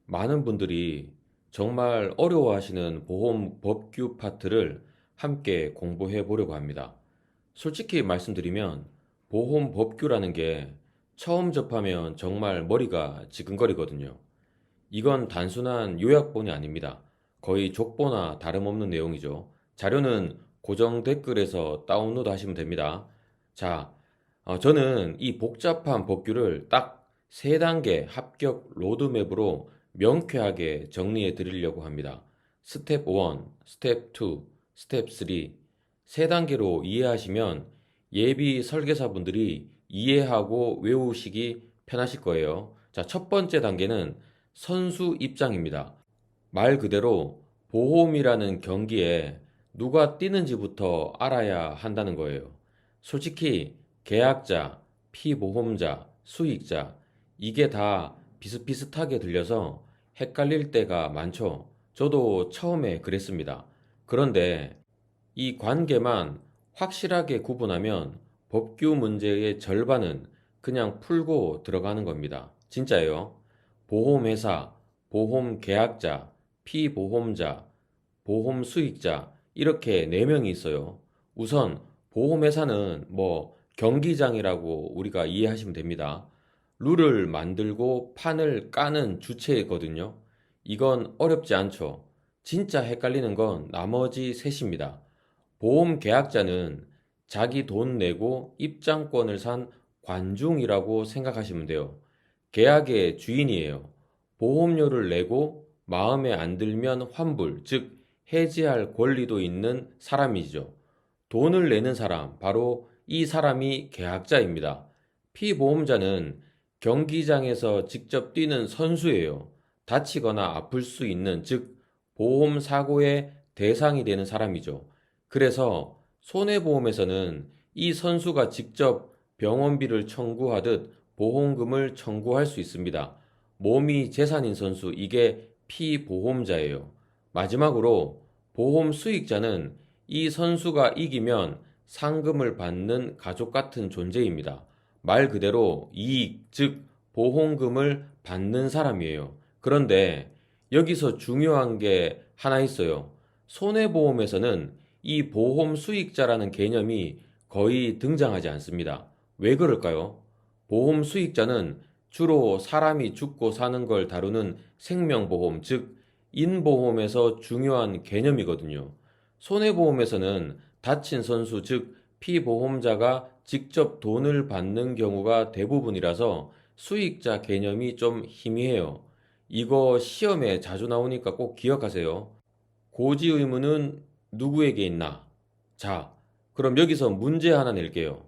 많은 분들이 정말 어려워하시는 보험 법규 파트를 함께 공부해 보려고 합니다. 솔직히 말씀드리면 보험 법규라는 게 처음 접하면 정말 머리가 지근거리거든요. 이건 단순한 요약본이 아닙니다. 거의 족보나 다름없는 내용이죠. 자료는 고정 댓글에서 다운로드 하시면 됩니다. 자, 저는 이 복잡한 법규를 딱 세 단계 합격 로드맵으로 명쾌하게 정리해 드리려고 합니다. 스텝 1, 스텝 2, 스텝 3, 세 단계로 이해하시면 예비 설계사분들이 이해하고 외우시기 편하실 거예요. 자, 첫 번째 단계는 선수 입장입니다. 말 그대로 보험이라는 경기에 누가 뛰는지부터 알아야 한다는 거예요. 솔직히 계약자, 피보험자, 수익자, 이게 다 비슷비슷하게 들려서 헷갈릴 때가 많죠. 저도 처음에 그랬습니다. 그런데 이 관계만 확실하게 구분하면 법규 문제의 절반은 그냥 풀고 들어가는 겁니다. 진짜예요. 보험회사, 보험계약자, 피보험자, 보험수익자 이렇게 네 명이 있어요. 우선 보험회사는 뭐 경기장이라고 우리가 이해하시면 됩니다. 룰을 만들고 판을 까는 주체거든요. 이건 어렵지 않죠. 진짜 헷갈리는 건 나머지 셋입니다. 보험 계약자는 자기 돈 내고 입장권을 산 관중이라고 생각하시면 돼요. 계약의 주인이에요. 보험료를 내고 마음에 안 들면 환불, 즉 해지할 권리도 있는 사람이죠. 돈을 내는 사람, 바로 이 사람이 계약자입니다. 피보험자는 경기장에서 직접 뛰는 선수예요. 다치거나 아플 수 있는, 즉 보험 사고의 대상이 되는 사람이죠. 그래서 손해보험에서는 이 선수가 직접 병원비를 청구하듯 보험금을 청구할 수 있습니다. 몸이 재산인 선수, 이게 피보험자예요. 마지막으로 보험 수익자는 이 선수가 이기면 상금을 받는 가족 같은 존재입니다. 말 그대로 이익, 즉 보험금을 받는 사람이에요. 그런데 여기서 중요한 게 하나 있어요. 손해보험에서는 이 보험 수익자라는 개념이 거의 등장하지 않습니다. 왜 그럴까요? 보험 수익자는 주로 사람이 죽고 사는 걸 다루는 생명보험, 즉 인보험에서 중요한 개념이거든요. 손해보험에서는 다친 선수, 즉 피보험자가 직접 돈을 받는 경우가 대부분이라서 수익자 개념이 좀 희미해요. 이거 시험에 자주 나오니까 꼭 기억하세요. 고지 의무는 누구에게 있나? 자, 그럼 여기서 문제 하나 낼게요.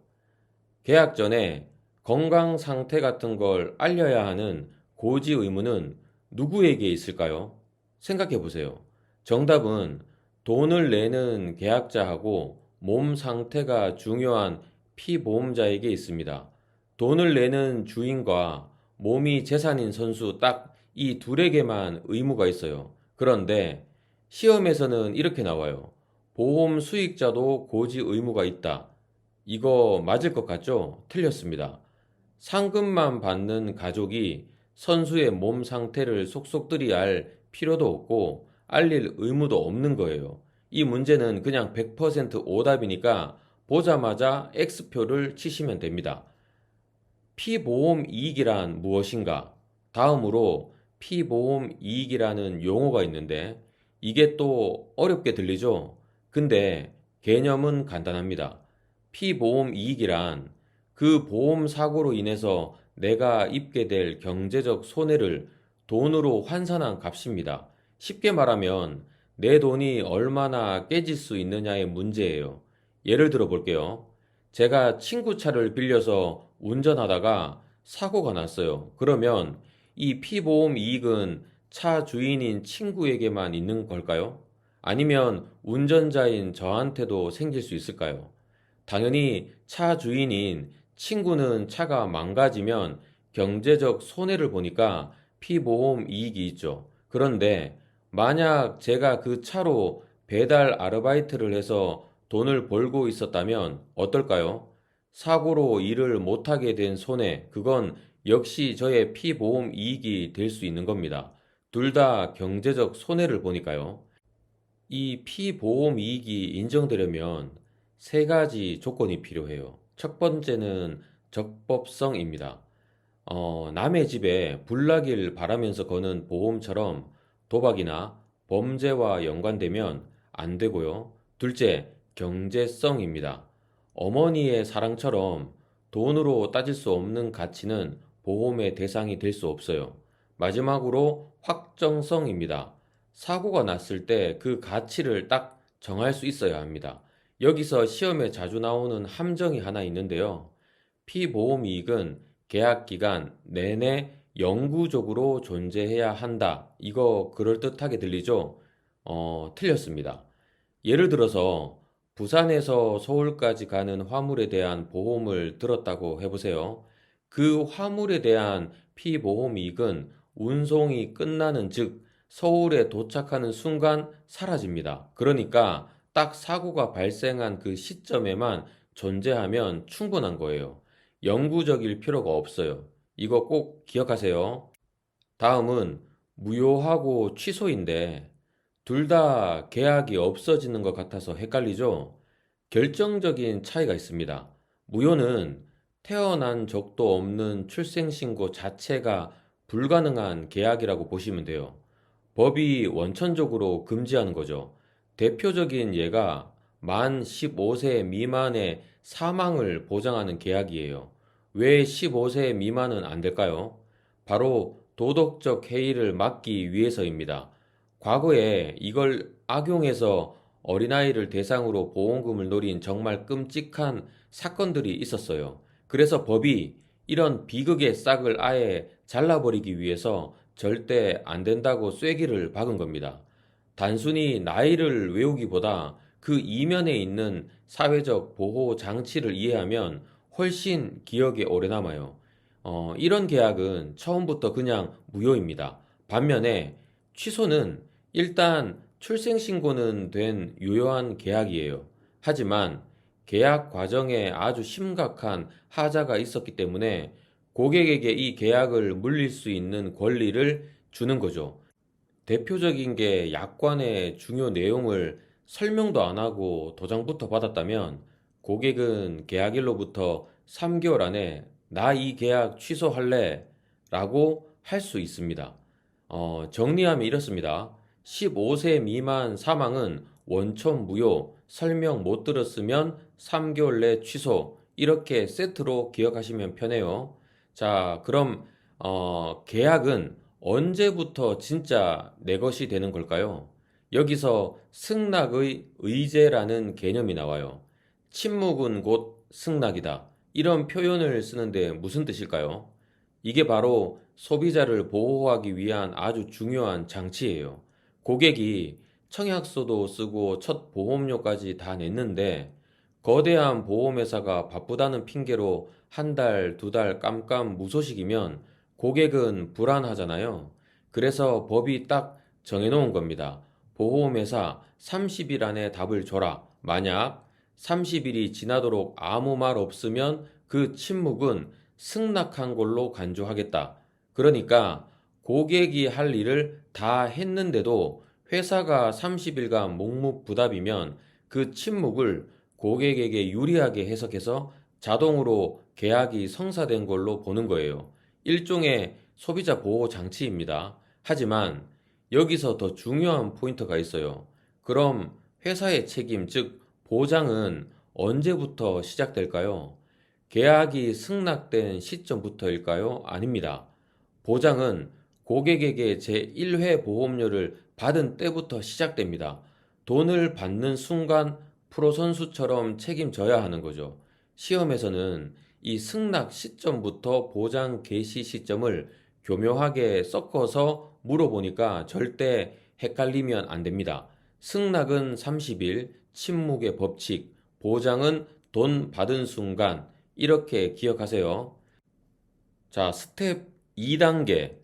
계약 전에 건강 상태 같은 걸 알려야 하는 고지 의무는 누구에게 있을까요? 생각해 보세요. 정답은 돈을 내는 계약자하고 몸 상태가 중요한 피보험자에게 있습니다. 돈을 내는 주인과 몸이 재산인 선수 딱 이 둘에게만 의무가 있어요. 그런데 시험에서는 이렇게 나와요. 보험 수익자도 고지 의무가 있다. 이거 맞을 것 같죠? 틀렸습니다. 상금만 받는 가족이 선수의 몸 상태를 속속들이 알 필요도 없고 알릴 의무도 없는 거예요. 이 문제는 그냥 100% 오답이니까 보자마자 X표를 치시면 됩니다. 피보험 이익이란 무엇인가? 다음으로 피보험 이익이라는 용어가 있는데 이게 또 어렵게 들리죠? 근데 개념은 간단합니다. 피보험 이익이란 그 보험 사고로 인해서 내가 입게 될 경제적 손해를 돈으로 환산한 값입니다. 쉽게 말하면 내 돈이 얼마나 깨질 수 있느냐의 문제예요. 예를 들어 볼게요. 제가 친구 차를 빌려서 운전하다가 사고가 났어요. 그러면 이 피보험 이익은 차 주인인 친구에게만 있는 걸까요? 아니면 운전자인 저한테도 생길 수 있을까요? 당연히 차 주인인 친구는 차가 망가지면 경제적 손해를 보니까 피보험 이익이 있죠. 그런데 만약 제가 그 차로 배달 아르바이트를 해서 돈을 벌고 있었다면 어떨까요? 사고로 일을 못하게 된 손해, 그건 역시 저의 피보험 이익이 될 수 있는 겁니다. 둘 다 경제적 손해를 보니까요. 이 피보험 이익이 인정되려면 세 가지 조건이 필요해요. 첫 번째는 적법성입니다. 남의 집에 불나길 바라면서 거는 보험처럼 도박이나 범죄와 연관되면 안 되고요. 둘째, 경제성입니다. 어머니의 사랑처럼 돈으로 따질 수 없는 가치는 보험의 대상이 될 수 없어요. 마지막으로 확정성입니다. 사고가 났을 때 그 가치를 딱 정할 수 있어야 합니다. 여기서 시험에 자주 나오는 함정이 하나 있는데요. 피보험 이익은 계약 기간 내내 영구적으로 존재해야 한다. 이거 그럴듯하게 들리죠? 틀렸습니다. 예를 들어서 부산에서 서울까지 가는 화물에 대한 보험을 들었다고 해보세요. 그 화물에 대한 피보험 이익은 운송이 끝나는 즉 서울에 도착하는 순간 사라집니다. 그러니까 딱 사고가 발생한 그 시점에만 존재하면 충분한 거예요. 영구적일 필요가 없어요. 이거 꼭 기억하세요. 다음은 무효하고 취소인데 둘 다 계약이 없어지는 것 같아서 헷갈리죠? 결정적인 차이가 있습니다. 무효는 태어난 적도 없는 출생신고 자체가 불가능한 계약이라고 보시면 돼요. 법이 원천적으로 금지하는 거죠. 대표적인 예가 만 15세 미만의 사망을 보장하는 계약이에요. 왜 15세 미만은 안 될까요? 바로 도덕적 해이를 막기 위해서입니다. 과거에 이걸 악용해서 어린아이를 대상으로 보험금을 노린 정말 끔찍한 사건들이 있었어요. 그래서 법이 이런 비극의 싹을 아예 잘라버리기 위해서 절대 안 된다고 쐐기를 박은 겁니다. 단순히 나이를 외우기보다 그 이면에 있는 사회적 보호 장치를 이해하면 훨씬 기억에 오래 남아요. 이런 계약은 처음부터 그냥 무효입니다. 반면에 취소는 일단 출생신고는 된 유효한 계약이에요. 하지만 계약 과정에 아주 심각한 하자가 있었기 때문에 고객에게 이 계약을 물릴 수 있는 권리를 주는 거죠. 대표적인 게 약관의 중요 내용을 설명도 안 하고 도장부터 받았다면 고객은 계약일로부터 3개월 안에 나 이 계약 취소할래 라고 할 수 있습니다. 정리하면 이렇습니다. 15세 미만 사망은 원천 무효, 설명 못 들었으면 3개월 내 취소, 이렇게 세트로 기억하시면 편해요. 자, 그럼 계약은 언제부터 진짜 내 것이 되는 걸까요? 여기서 승낙의 의제라는 개념이 나와요. 침묵은 곧 승낙이다. 이런 표현을 쓰는데 무슨 뜻일까요? 이게 바로 소비자를 보호하기 위한 아주 중요한 장치예요. 고객이 청약서도 쓰고 첫 보험료까지 다 냈는데 거대한 보험회사가 바쁘다는 핑계로 한 달, 두 달 깜깜 무소식이면 고객은 불안하잖아요. 그래서 법이 딱 정해놓은 겁니다. 보험회사 30일 안에 답을 줘라. 만약 30일이 지나도록 아무 말 없으면 그 침묵은 승낙한 걸로 간주하겠다. 그러니까 고객이 할 일을 다 했는데도 회사가 30일간 묵묵부답이면 그 침묵을 고객에게 유리하게 해석해서 자동으로 계약이 성사된 걸로 보는 거예요. 일종의 소비자 보호 장치입니다. 하지만 여기서 더 중요한 포인트가 있어요. 그럼 회사의 책임, 즉 보장은 언제부터 시작될까요? 계약이 승낙된 시점부터일까요? 아닙니다. 보장은 고객에게 제1회 보험료를 받은 때부터 시작됩니다. 돈을 받는 순간 프로 선수처럼 책임져야 하는 거죠. 시험에서는 이 승낙 시점부터 보장 개시 시점을 교묘하게 섞어서 물어보니까 절대 헷갈리면 안 됩니다. 승낙은 30일, 침묵의 법칙, 보장은 돈 받은 순간, 이렇게 기억하세요. 자, 스텝 2단계,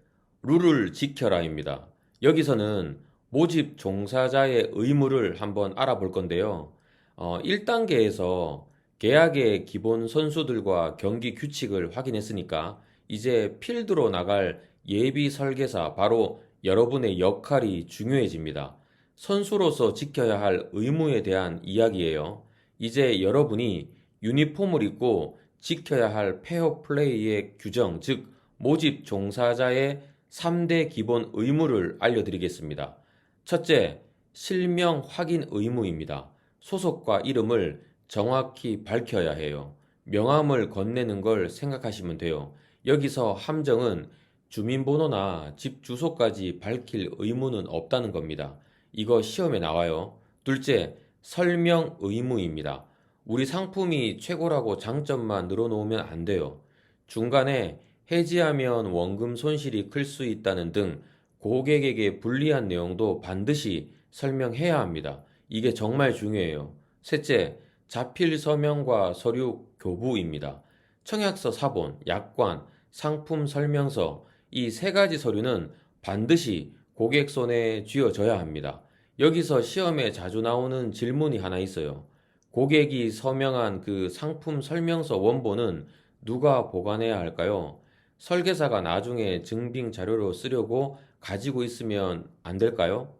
룰을 지켜라입니다. 여기서는 모집 종사자의 의무를 한번 알아볼 건데요. 1단계에서 계약의 기본 선수들과 경기 규칙을 확인했으니까 이제 필드로 나갈 예비 설계사, 바로 여러분의 역할이 중요해집니다. 선수로서 지켜야 할 의무에 대한 이야기예요. 이제 여러분이 유니폼을 입고 지켜야 할 페어 플레이의 규정, 즉 모집 종사자의 3대 기본 의무를 알려드리겠습니다. 첫째, 실명 확인 의무입니다. 소속과 이름을 정확히 밝혀야 해요. 명함을 건네는 걸 생각하시면 돼요. 여기서 함정은 주민번호나 집 주소까지 밝힐 의무는 없다는 겁니다. 이거 시험에 나와요. 둘째, 설명 의무입니다. 우리 상품이 최고라고 장점만 늘어놓으면 안 돼요. 중간에 해지하면 원금 손실이 클 수 있다는 등 고객에게 불리한 내용도 반드시 설명해야 합니다. 이게 정말 중요해요. 셋째, 자필 서명과 서류 교부입니다. 청약서 사본, 약관, 상품 설명서, 이 세 가지 서류는 반드시 고객 손에 쥐어져야 합니다. 여기서 시험에 자주 나오는 질문이 하나 있어요. 고객이 서명한 그 상품 설명서 원본은 누가 보관해야 할까요? 설계사가 나중에 증빙 자료로 쓰려고 가지고 있으면 안 될까요?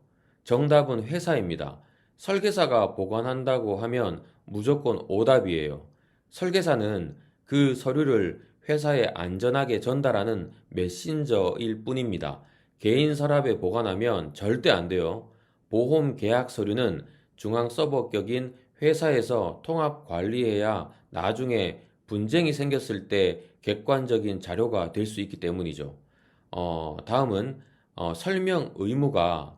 정답은 회사입니다. 설계사가 보관한다고 하면 무조건 오답이에요. 설계사는 그 서류를 회사에 안전하게 전달하는 메신저일 뿐입니다. 개인 서랍에 보관하면 절대 안 돼요. 보험 계약 서류는 중앙 서버 격인 회사에서 통합 관리해야 나중에 분쟁이 생겼을 때 객관적인 자료가 될 수 있기 때문이죠. 다음은 설명 의무가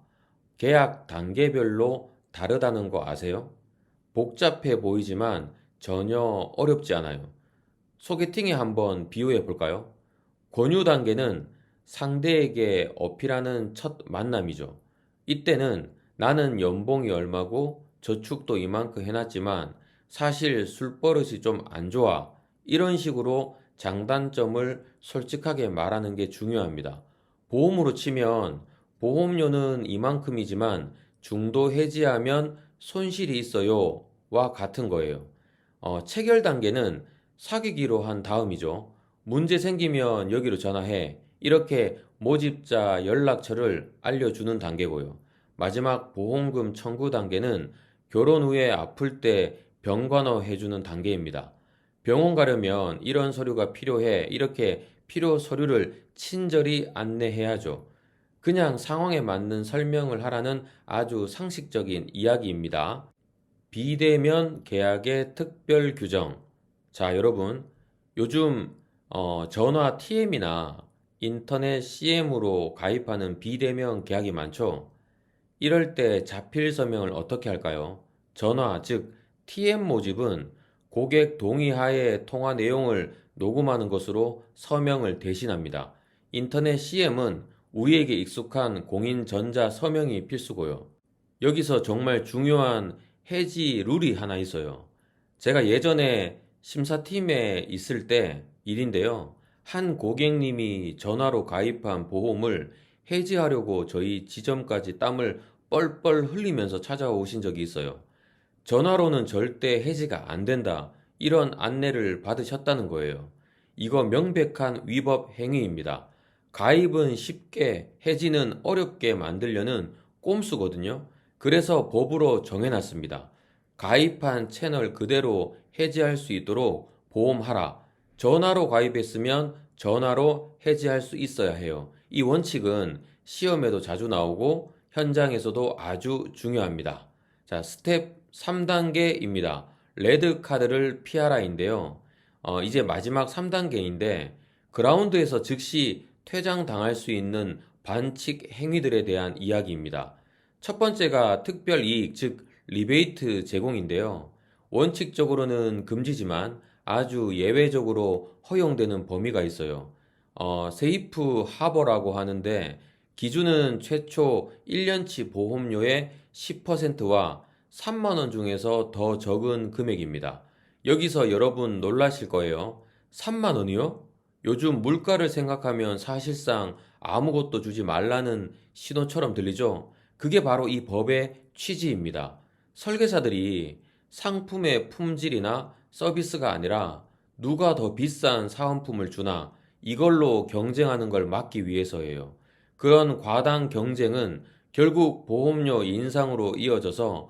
계약 단계별로 다르다는 거 아세요? 복잡해 보이지만 전혀 어렵지 않아요. 소개팅에 한번 비유해 볼까요? 권유 단계는 상대에게 어필하는 첫 만남이죠. 이때는 나는 연봉이 얼마고 저축도 이만큼 해놨지만 사실 술버릇이 좀 안 좋아. 이런 식으로 장단점을 솔직하게 말하는 게 중요합니다. 보험으로 치면 보험료는 이만큼이지만 중도 해지하면 손실이 있어요. 와 같은 거예요. 체결 단계는 사귀기로 한 다음이죠. 문제 생기면 여기로 전화해. 이렇게 모집자 연락처를 알려주는 단계고요. 마지막 보험금 청구 단계는 결혼 후에 아플 때 병간호 해주는 단계입니다. 병원 가려면 이런 서류가 필요해. 이렇게 필요 서류를 친절히 안내해야죠. 그냥 상황에 맞는 설명을 하라는 아주 상식적인 이야기입니다. 비대면 계약의 특별 규정. 자, 여러분, 요즘 전화 TM이나 인터넷 CM으로 가입하는 비대면 계약이 많죠? 이럴 때 자필 서명을 어떻게 할까요? 전화, 즉 TM 모집은 고객 동의하에 통화 내용을 녹음하는 것으로 서명을 대신합니다. 인터넷 CM은 우리에게 익숙한 공인 전자 서명이 필수고요. 여기서 정말 중요한 해지 룰이 하나 있어요. 제가 예전에 심사팀에 있을 때 일인데요. 한 고객님이 전화로 가입한 보험을 해지하려고 저희 지점까지 땀을 뻘뻘 흘리면서 찾아오신 적이 있어요. 전화로는 절대 해지가 안 된다. 이런 안내를 받으셨다는 거예요. 이거 명백한 위법 행위입니다. 가입은 쉽게, 해지는 어렵게 만들려는 꼼수거든요. 그래서 법으로 정해놨습니다. 가입한 채널 그대로 해지할 수 있도록 보험하라. 전화로 가입했으면 전화로 해지할 수 있어야 해요. 이 원칙은 시험에도 자주 나오고 현장에서도 아주 중요합니다. 자, 스텝 3단계입니다. 레드 카드를 피하라인데요. 이제 마지막 3단계인데 그라운드에서 즉시 퇴장당할 수 있는 반칙 행위들에 대한 이야기입니다. 첫 번째가 특별 이익, 즉 리베이트 제공인데요. 원칙적으로는 금지지만 아주 예외적으로 허용되는 범위가 있어요. 세이프 하버라고 하는데 기준은 최초 1년치 보험료의 10%와 3만 원 중에서 더 적은 금액입니다. 여기서 여러분 놀라실 거예요. 3만 원이요? 요즘 물가를 생각하면 사실상 아무것도 주지 말라는 신호처럼 들리죠? 그게 바로 이 법의 취지입니다. 설계사들이 상품의 품질이나 서비스가 아니라 누가 더 비싼 사은품을 주나 이걸로 경쟁하는 걸 막기 위해서예요. 그런 과당 경쟁은 결국 보험료 인상으로 이어져서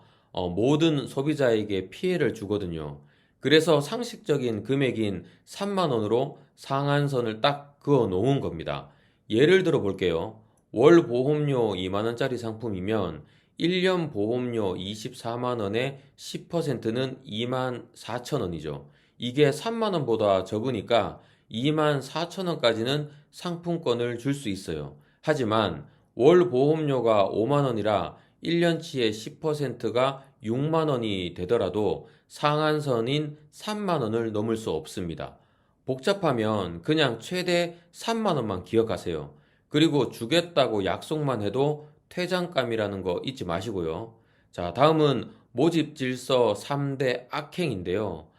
모든 소비자에게 피해를 주거든요. 그래서 상식적인 금액인 3만 원으로 상한선을 딱 그어 놓은 겁니다. 예를 들어 볼게요. 월 보험료 2만 원짜리 상품이면 1년 보험료 24만 원에 10%는 2만 4천 원이죠. 이게 3만 원보다 적으니까 2만 4천 원까지는 상품권을 줄 수 있어요. 하지만 월 보험료가 5만 원이라 1년치의 10%가 6만 원이 되더라도 상한선인 3만 원을 넘을 수 없습니다. 복잡하면 그냥 최대 3만 원만 기억하세요. 그리고 주겠다고 약속만 해도 퇴장감이라는 거 잊지 마시고요. 자, 다음은 모집 질서 3대 악행인데요.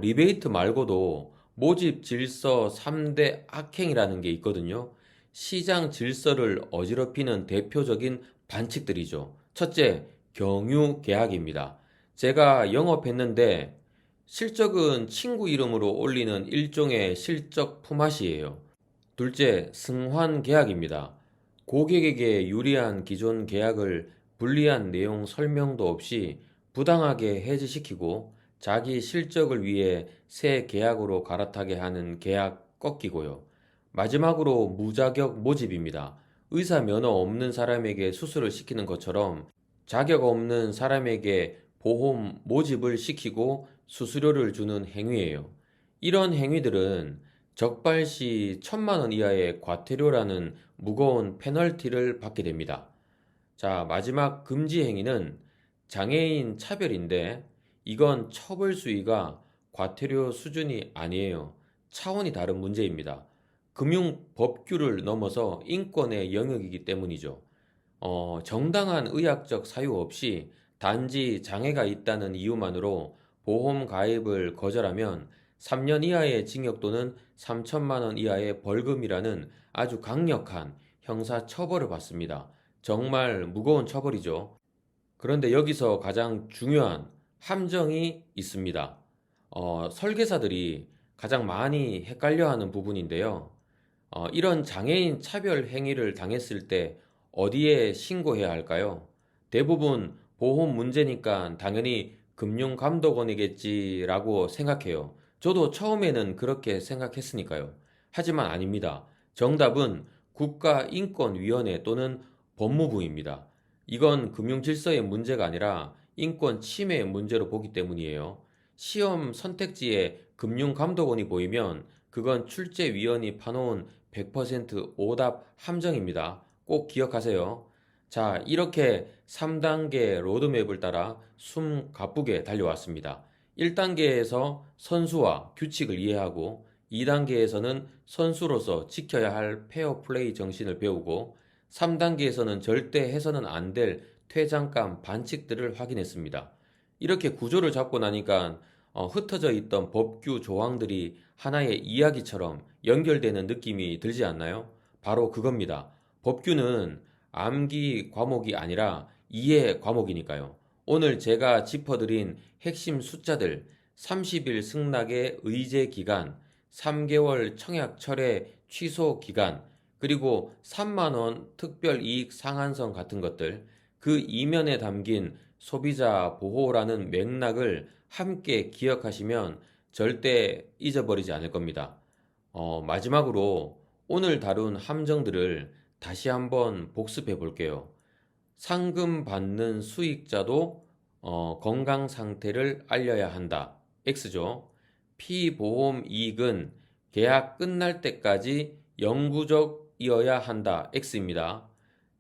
리베이트 말고도 모집 질서 3대 악행이라는 게 있거든요. 시장 질서를 어지럽히는 대표적인 반칙들이죠. 첫째, 경유 계약입니다. 제가 영업했는데 실적은 친구 이름으로 올리는 일종의 실적 품앗이에요. 둘째, 승환 계약입니다. 고객에게 유리한 기존 계약을 불리한 내용 설명도 없이 부당하게 해지시키고 자기 실적을 위해 새 계약으로 갈아타게 하는 계약 꺾이고요. 마지막으로 무자격 모집입니다. 의사 면허 없는 사람에게 수술을 시키는 것처럼 자격 없는 사람에게 보험 모집을 시키고 수수료를 주는 행위예요. 이런 행위들은 적발시 1천만 원 이하의 과태료라는 무거운 페널티를 받게 됩니다. 자, 마지막 금지 행위는 장애인 차별인데 이건 처벌 수위가 과태료 수준이 아니에요. 차원이 다른 문제입니다. 금융 법규를 넘어서 인권의 영역이기 때문이죠. 정당한 의학적 사유 없이 단지 장애가 있다는 이유만으로 보험 가입을 거절하면 3년 이하의 징역 또는 3천만 원 이하의 벌금이라는 아주 강력한 형사 처벌을 받습니다. 정말 무거운 처벌이죠. 그런데 여기서 가장 중요한 함정이 있습니다. 설계사들이 가장 많이 헷갈려하는 부분인데요. 이런 장애인 차별 행위를 당했을 때 어디에 신고해야 할까요? 대부분 보험 문제니까 당연히 금융감독원이겠지라고 생각해요. 저도 처음에는 그렇게 생각했으니까요. 하지만 아닙니다. 정답은 국가인권위원회 또는 법무부입니다. 이건 금융질서의 문제가 아니라 인권 침해의 문제로 보기 때문이에요. 시험 선택지에 금융감독원이 보이면 그건 출제위원이 파놓은 100% 오답 함정입니다. 꼭 기억하세요. 자, 이렇게 3단계 로드맵을 따라 숨 가쁘게 달려왔습니다. 1단계에서 선수와 규칙을 이해하고 2단계에서는 선수로서 지켜야 할 페어플레이 정신을 배우고 3단계에서는 절대 해서는 안 될 퇴장감 반칙들을 확인했습니다. 이렇게 구조를 잡고 나니까 흩어져 있던 법규 조항들이 하나의 이야기처럼 연결되는 느낌이 들지 않나요? 바로 그겁니다. 법규는 암기 과목이 아니라 이해 과목이니까요. 오늘 제가 짚어드린 핵심 숫자들 30일 승낙의 의제 기간, 3개월 청약 철회 취소 기간, 그리고 3만 원 특별 이익 상한선 같은 것들, 그 이면에 담긴 소비자 보호라는 맥락을 함께 기억하시면 절대 잊어버리지 않을 겁니다. 마지막으로 오늘 다룬 함정들을 다시 한번 복습해 볼게요. 상금 받는 수익자도 건강 상태를 알려야 한다. X죠. 피보험 이익은 계약 끝날 때까지 영구적이어야 한다. X입니다.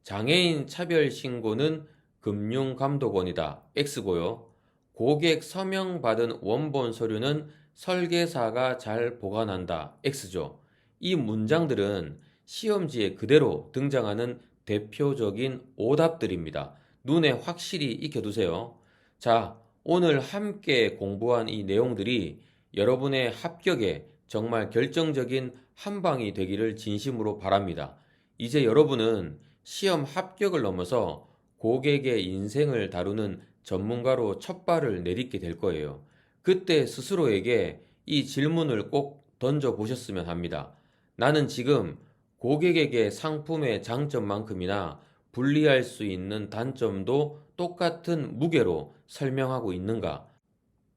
장애인 차별 신고는 금융감독원이다. X고요. 고객 서명 받은 원본 서류는 설계사가 잘 보관한다. X죠. 이 문장들은 시험지에 그대로 등장하는 대표적인 오답들입니다. 눈에 확실히 익혀두세요. 자, 오늘 함께 공부한 이 내용들이 여러분의 합격에 정말 결정적인 한 방이 되기를 진심으로 바랍니다. 이제 여러분은 시험 합격을 넘어서 고객의 인생을 다루는 전문가로 첫 발을 내딛게 될 거예요. 그때 스스로에게 이 질문을 꼭 던져 보셨으면 합니다. 나는 지금 고객에게 상품의 장점만큼이나 분리할 수 있는 단점도 똑같은 무게로 설명하고 있는가?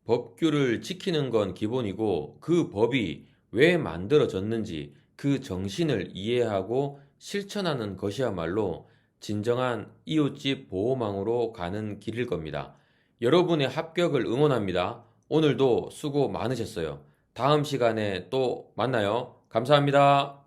법규를 지키는 건 기본이고 그 법이 왜 만들어졌는지 그 정신을 이해하고 실천하는 것이야말로 진정한 이웃집 보호망으로 가는 길일 겁니다. 여러분의 합격을 응원합니다. 오늘도 수고 많으셨어요. 다음 시간에 또 만나요. 감사합니다.